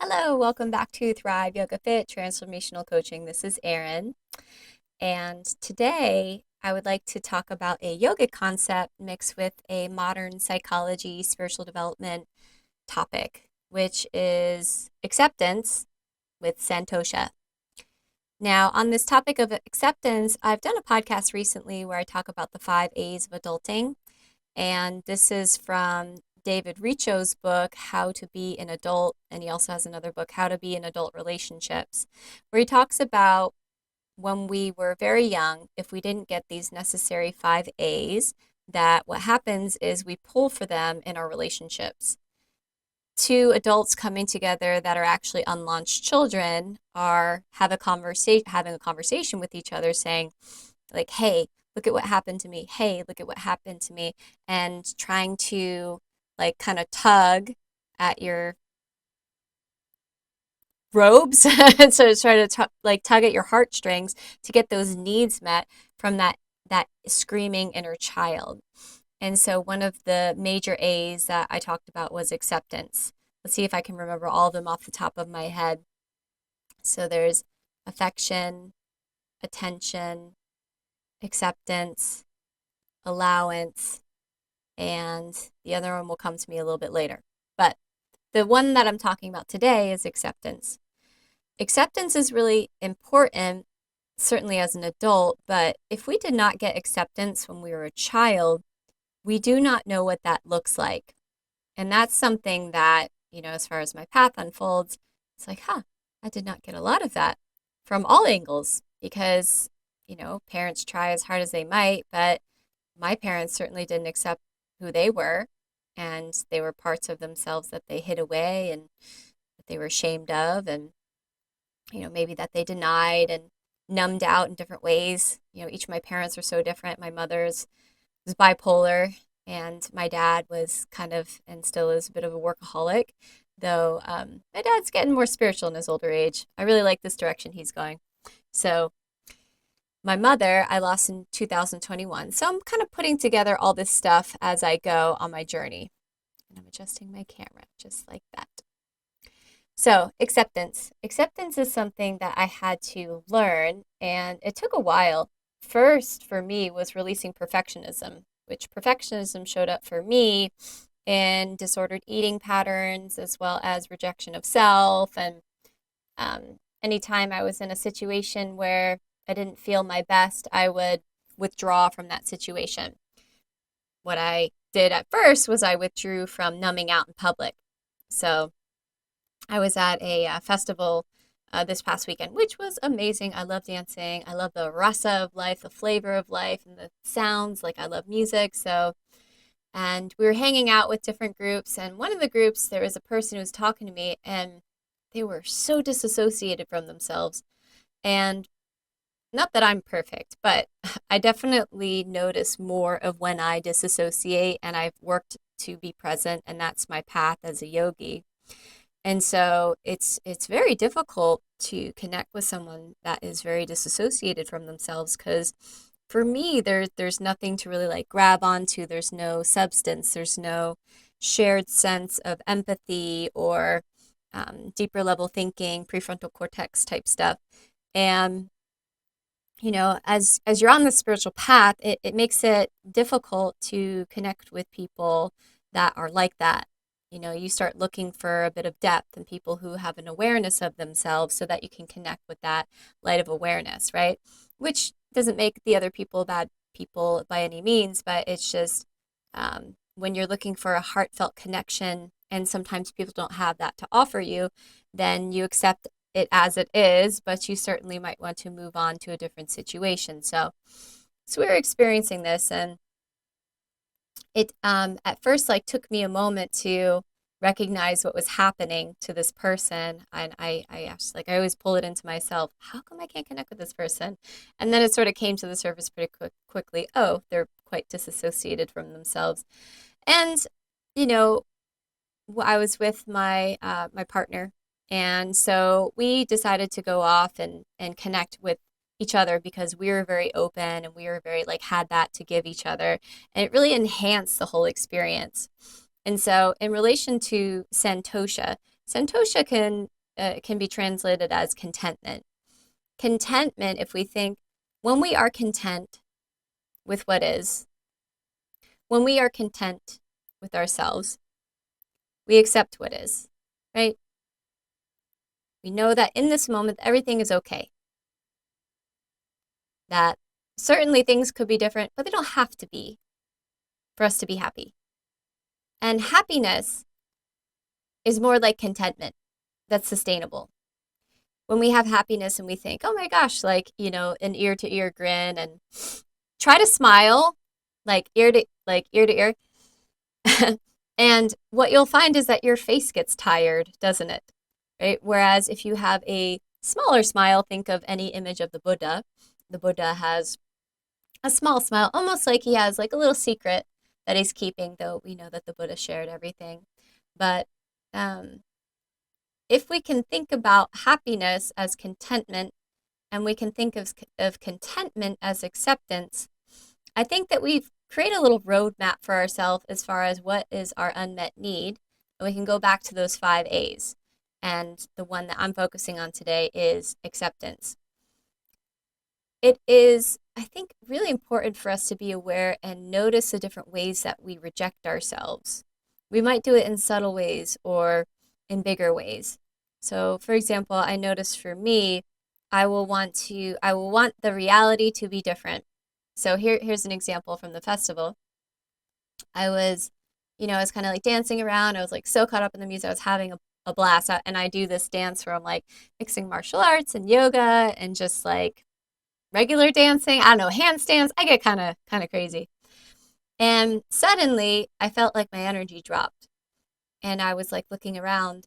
Hello, welcome back to Thrive Yoga Fit Transformational Coaching. This is Erin, and today I would like to talk about a yoga concept mixed with a modern psychology, spiritual development topic, which is acceptance with santosha. Now, on this topic of acceptance, I've done a podcast recently where I talk about the 5 A's of adulting, and this is from David Richo's book, How to Be an Adult. And he also has another book, How to Be in Adult Relationships, where he talks about when we were very young, if we didn't get these necessary 5 A's, that what happens is we pull for them in our relationships. Two adults coming together that are actually unlaunched children are having a conversation with each other saying, like, hey, look at what happened to me. Hey, look at what happened to me. And trying to like kind of tug at your robes. And so it's trying to like tug at your heartstrings to get those needs met from that screaming inner child. And so one of the major A's that I talked about was acceptance. Let's see if I can remember all of them off the top of my head. So there's affection, attention, acceptance, allowance, and the other one will come to me a little bit later. But the one that I'm talking about today is acceptance. Acceptance is really important, certainly as an adult, but if we did not get acceptance when we were a child, we do not know what that looks like. And that's something that, as far as my path unfolds, it's like, I did not get a lot of that from all angles because, parents try as hard as they might, but my parents certainly didn't accept who they were, and they were parts of themselves that they hid away and that they were ashamed of, and maybe that they denied and numbed out in different ways. Each of my parents were so different. My mother's was bipolar, and my dad was kind of and still is a bit of a workaholic, though my dad's getting more spiritual in his older age. I really like this direction he's going. So my mother, I lost in 2021. So I'm kind of putting together all this stuff as I go on my journey. And I'm adjusting my camera just like that. So acceptance. Acceptance is something that I had to learn, and it took a while. First, for me, was releasing perfectionism, which perfectionism showed up for me in disordered eating patterns as well as rejection of self. And anytime I was in a situation where I didn't feel my best, I would withdraw from that situation. What I did at first was I withdrew from numbing out in public. So I was at a festival this past weekend, which was amazing. I love dancing. I love the rasa of life, the flavor of life, and the sounds. Like, I love music. So, and we were hanging out with different groups. And one of the groups, there was a person who was talking to me, and they were so disassociated from themselves. And not that I'm perfect, but I definitely notice more of when I disassociate, and I've worked to be present, and that's my path as a yogi. And so it's very difficult to connect with someone that is very disassociated from themselves, because for me there's nothing to really like grab onto. There's no substance. There's no shared sense of empathy or deeper level thinking, prefrontal cortex type stuff. And as you're on the spiritual path, it makes it difficult to connect with people that are like that. You start looking for a bit of depth in people who have an awareness of themselves so that you can connect with that light of awareness, right? Which doesn't make the other people bad people by any means, but it's just when you're looking for a heartfelt connection, and sometimes people don't have that to offer you, then you accept it as it is, but you certainly might want to move on to a different situation. So we were experiencing this, and it at first like took me a moment to recognize what was happening to this person. And I asked, like, I always pull it into myself, how come I can't connect with this person? And then it sort of came to the surface pretty quickly. Oh, they're quite disassociated from themselves. And you know I was with my partner, and so we decided to go off and connect with each other because we were very open and we were very like had that to give each other, and it really enhanced the whole experience. And so, in relation to santosha, santosha can can be translated as contentment. Contentment, if we think, when we are content with what is, when we are content with ourselves, we accept what is, right? We know that in this moment, everything is okay. That certainly things could be different, but they don't have to be for us to be happy. And happiness is more like contentment that's sustainable. When we have happiness and we think, oh my gosh, like, an ear to ear grin and try to smile like ear to ear. And what you'll find is that your face gets tired, doesn't it? Right? Whereas if you have a smaller smile, think of any image of the Buddha. The Buddha has a small smile, almost like he has like a little secret that he's keeping, though we know that the Buddha shared everything. But um, if we can think about happiness as contentment and we can think of contentment as acceptance, I think that we've created a little roadmap for ourselves as far as what is our unmet need. And we can go back to those 5 A's. And the one that I'm focusing on today is acceptance. It is, I think, really important for us to be aware and notice the different ways that we reject ourselves. We might do it in subtle ways or in bigger ways. So, for example, I notice for me, I will want the reality to be different. So here's an example from the festival. I was, I was kind of like dancing around. I was like so caught up in the music. I was having a blast. And I do this dance where I'm like mixing martial arts and yoga and just like regular dancing. I don't know, handstands. I get kind of crazy. And suddenly I felt like my energy dropped. And I was like looking around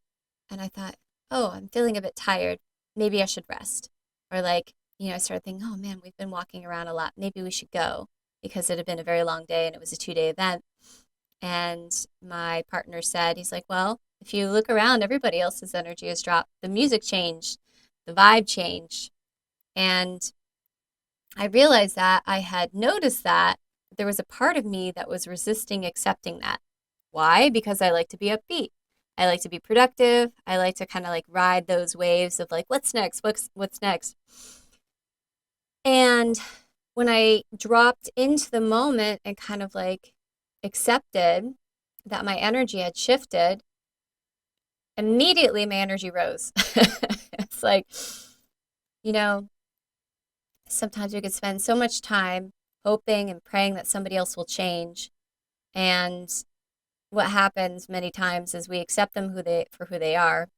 and I thought, oh, I'm feeling a bit tired. Maybe I should rest. Or like, I started thinking, oh man, we've been walking around a lot. Maybe we should go because it had been a very long day and it was a 2-day event. And my partner said, he's like, well, if you look around, everybody else's energy has dropped. The music changed, the vibe changed. And I realized that I had noticed that there was a part of me that was resisting accepting that. Why? Because I like to be upbeat. I like to be productive. I like to kind of like ride those waves of like, what's next? What's next? And when I dropped into the moment and kind of like accepted that my energy had shifted, immediately my energy rose. It's like, you know, sometimes we could spend so much time hoping and praying that somebody else will change. And what happens many times is we accept them for who they are.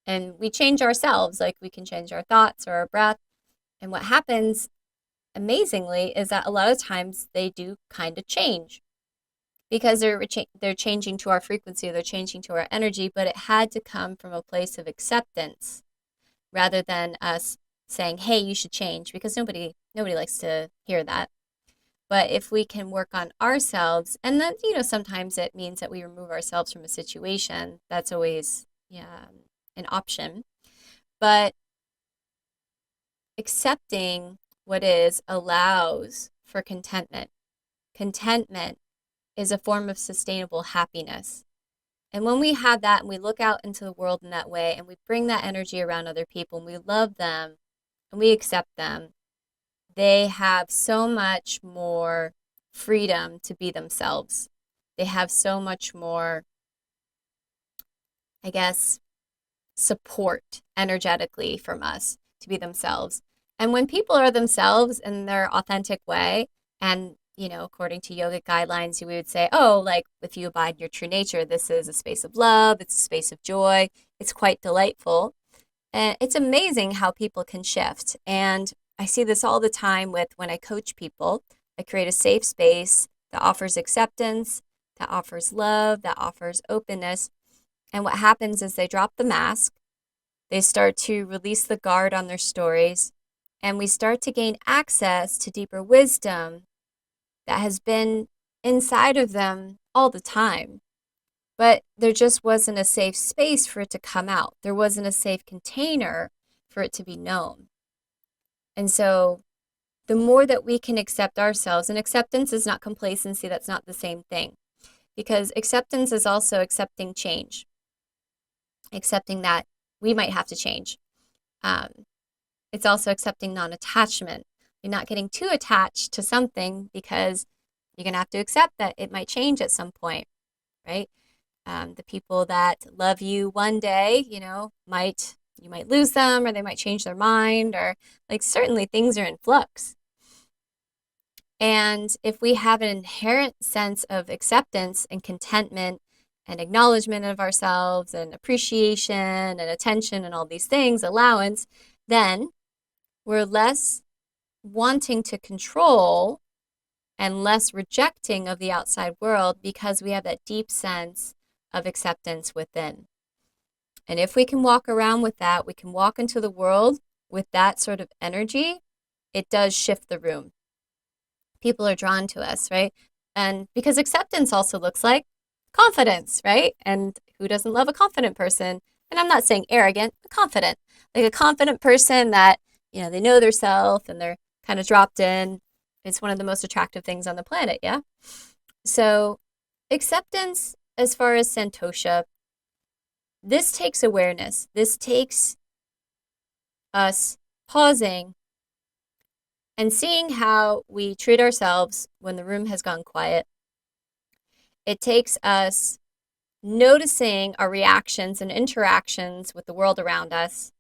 And we change ourselves, like we can change our thoughts or our breath. And what happens amazingly is that a lot of times they do kind of change because they're changing to our frequency, they're changing to our energy, but it had to come from a place of acceptance rather than us saying, hey, you should change, because nobody likes to hear that. But if we can work on ourselves, and then, sometimes it means that we remove ourselves from a situation, that's always an option. But accepting what is allows for contentment. Contentment is a form of sustainable happiness. And when we have that and we look out into the world in that way and we bring that energy around other people and we love them and we accept them, they have so much more freedom to be themselves. They have so much more, I guess, support energetically from us to be themselves. And when people are themselves in their authentic way, and according to yogic guidelines, we would say, oh, like if you abide in your true nature, this is a space of love, it's a space of joy, it's quite delightful. And it's amazing how people can shift. And I see this all the time with when I coach people. I create a safe space that offers acceptance, that offers love, that offers openness. And what happens is they drop the mask, they start to release the guard on their stories, and we start to gain access to deeper wisdom that has been inside of them all the time. But there just wasn't a safe space for it to come out. There wasn't a safe container for it to be known. And so the more that we can accept ourselves, and acceptance is not complacency, that's not the same thing. Because acceptance is also accepting change. Accepting that we might have to change. Um, it's also accepting non-attachment. You're not getting too attached to something because you're going to have to accept that it might change at some point, right? The people that love you one day, you might lose them or they might change their mind or like certainly things are in flux. And if we have an inherent sense of acceptance and contentment and acknowledgement of ourselves and appreciation and attention and all these things, allowance, then we're less wanting to control and less rejecting of the outside world because we have that deep sense of acceptance within. And if we can walk around with that, we can walk into the world with that sort of energy, it does shift the room. People are drawn to us, right? And because acceptance also looks like confidence, right? And who doesn't love a confident person? And I'm not saying arrogant, but confident. Like a confident person that, they know their self and they're kind of dropped in. It's one of the most attractive things on the planet, yeah? So acceptance, as far as santosha, this takes awareness. This takes us pausing and seeing how we treat ourselves when the room has gone quiet. It takes us noticing our reactions and interactions with the world around us,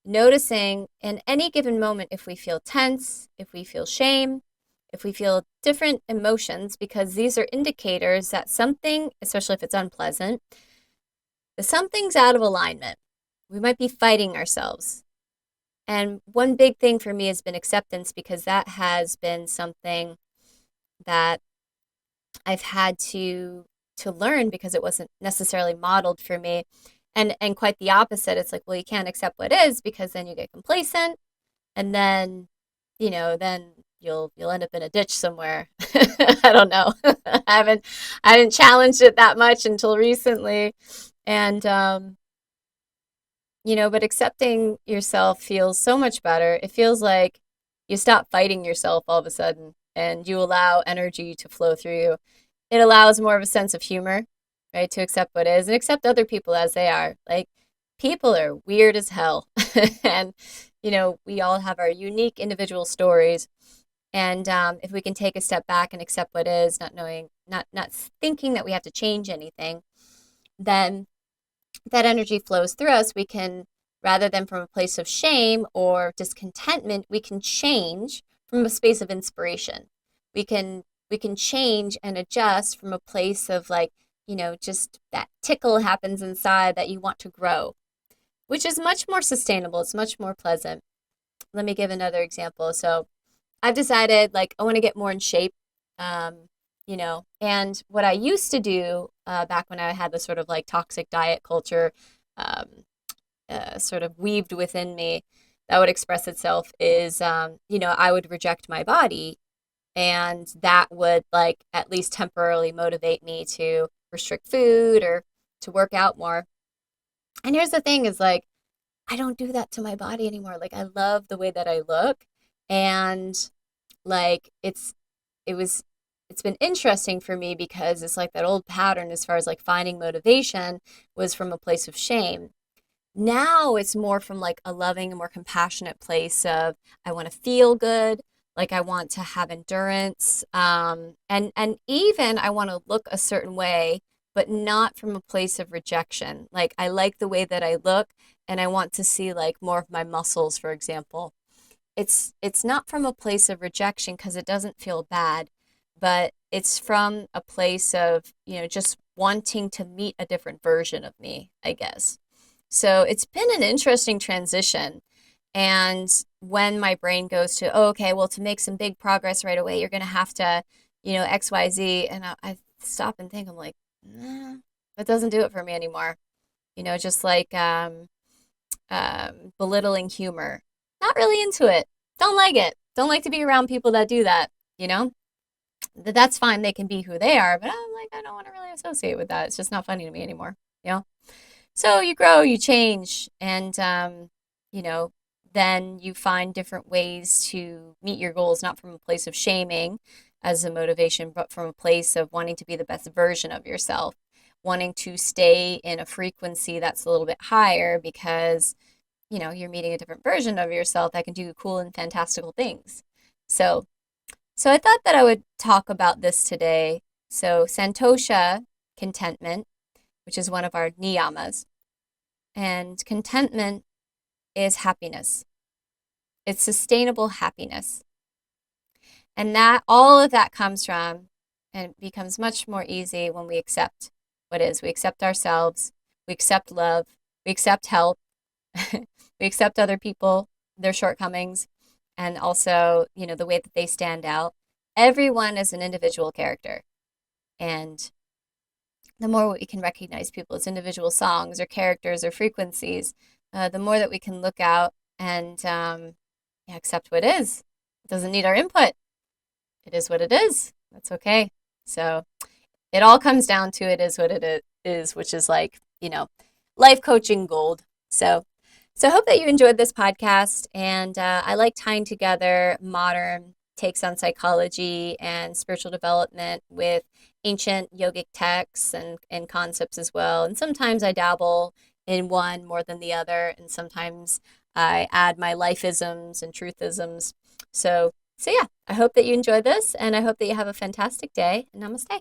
noticing in any given moment if we feel tense, if we feel shame, if we feel different emotions, because these are indicators that something, especially if it's unpleasant, that something's out of alignment. We might be fighting ourselves. And one big thing for me has been acceptance because that has been something that I've had to learn because it wasn't necessarily modeled for me. And quite the opposite. It's like, well, you can't accept what is because then you get complacent and then, then you'll end up in a ditch somewhere. I don't know. I haven't challenged it that much until recently. And but accepting yourself feels so much better. It feels like you stop fighting yourself all of a sudden and you allow energy to flow through you. It allows more of a sense of humor, right? To accept what is and accept other people as they are. Like people are weird as hell. And, we all have our unique individual stories. And if we can take a step back and accept what is, not thinking that we have to change anything, then that energy flows through us. We can, rather than from a place of shame or discontentment, we can change from a space of inspiration. We can change and adjust from a place of like, just that tickle happens inside that you want to grow, which is much more sustainable. It's much more pleasant. Let me give another example. So I've decided like I want to get more in shape. And what I used to do back when I had the sort of like toxic diet culture um, sort of weaved within me that would express itself is, I would reject my body. And that would like at least temporarily motivate me to restrict food or to work out more. And here's the thing is like, I don't do that to my body anymore. Like I love the way that I look. And like it was it's been interesting for me because it's like that old pattern as far as like finding motivation was from a place of shame. Now it's more from like a loving and more compassionate place of I want to feel good, like I want to have endurance, and even I want to look a certain way, but not from a place of rejection. Like I like the way that I look, and I want to see like more of my muscles, for example. It's not from a place of rejection because it doesn't feel bad, but it's from a place of, just wanting to meet a different version of me, I guess. So it's been an interesting transition. And when my brain goes to, oh, okay, well, to make some big progress right away, you're going to have to, XYZ. And I stop and think, I'm like, nah, that doesn't do it for me anymore. Just like belittling humor. Not really into it. Don't like it. Don't like to be around people that do that, you know? That's fine. They can be who they are, but I'm like, I don't want to really associate with that. It's just not funny to me anymore, you know? So you grow, you change, and, you know, then you find different ways to meet your goals, not from a place of shaming as a motivation, but from a place of wanting to be the best version of yourself. wanting to stay in a frequency that's a little bit higher because, you're meeting a different version of yourself that can do cool and fantastical things. So, so I thought that I would talk about this today. So, santosha, contentment, which is one of our niyamas, and contentment is happiness. It's sustainable happiness. And that all of that comes from and becomes much more easy when we accept what is. We accept ourselves, we accept love, we accept help, we accept other people, their shortcomings, and also, the way that they stand out. Everyone is an individual character. And the more we can recognize people as individual songs or characters or frequencies, the more that we can look out and yeah, accept what is. It doesn't need our input. It is what it is. That's okay. So it all comes down to it is what it is, which is like, life coaching gold. So I hope that you enjoyed this podcast. And I like tying together modern takes on psychology and spiritual development with ancient yogic texts and concepts as well. And sometimes I dabble in one more than the other. And sometimes I add my lifeisms and truthisms. So yeah, I hope that you enjoy this and I hope that you have a fantastic day. Namaste.